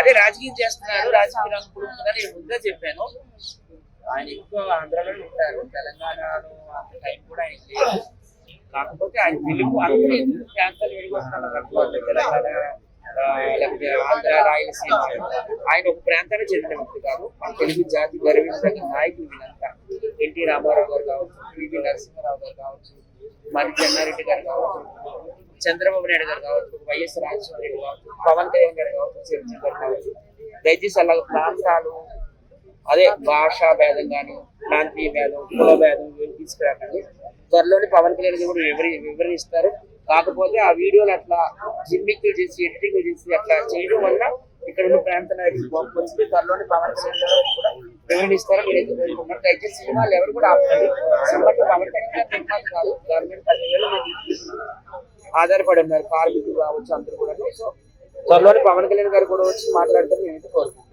అదే రాజకీయం చేస్తున్నారు, రాజకీయ రంగు పుడుతుందని నేను ముందే చెప్పాను. ఆయన ఎక్కువ ఆంధ్రాలోనే ఉంటారు, తెలంగాణలో అంత టైం కూడా ఆయన లేదు. కాకపోతే ఆయన పిలుపు అందరూ ప్రాంతాలు విడిగొస్తున్నారు, తెలంగాణ లేకపోతే ఆంధ్ర, రాయలసీమ. ఆయన ఒక ప్రాంతానికి చెందిన వ్యక్తి కాదు. మన తెలుగు జాతి గర్వించదగిన నాయకులు వీళ్ళంతా. ఎన్టీ రామారావు గారు కావచ్చు, పివి నరసింహారావు గారు కావచ్చు, మరి చెన్నారెడ్డి గారు కావచ్చు, చంద్రబాబు నాయుడు గారు కావచ్చు, వైఎస్ రాజశేఖర రెడ్డి కావచ్చు, పవన్ కళ్యాణ్ గారు కావచ్చు, చిరంజీవి గారు కావచ్చు. దయచేసి అలా ప్రాంతాలు, అదే భాషా భేదం కానీ, ప్రాంతీయ భేదం, కుల భేదం తీసుకురాకండి. త్వరలోని పవన్ కళ్యాణ్ కూడా వివరిస్తారు. కాకపోతే ఆ వీడియోలు అట్లా జిమ్మిక్లు చేసి, ఎడిటింగ్ చేసి అట్లా చేయడం వల్ల ఇక్కడ ఉన్న ప్రాంత నాయకులు పంపించి త్వరలోని పవన్ కళ్యాణ్ గారు కూడా వివరిస్తారని నేనైతే కోరుకుంటున్నాను. దయచేసి సినిమాలు ఎవరు కూడా ఆపండి. సినిమాకి పవన్ కళ్యాణ్ గారు నిర్మాత కాదు, గవర్నమెంట్ 10,000 మంది ఆధారపడి ఉన్నారు, కార్మికులు కావచ్చు అందరూ కూడా. సో త్వరలోని పవన్ కళ్యాణ్ గారు కూడా వచ్చి మాట్లాడతారు నేనైతే కోరుకుంటున్నాను.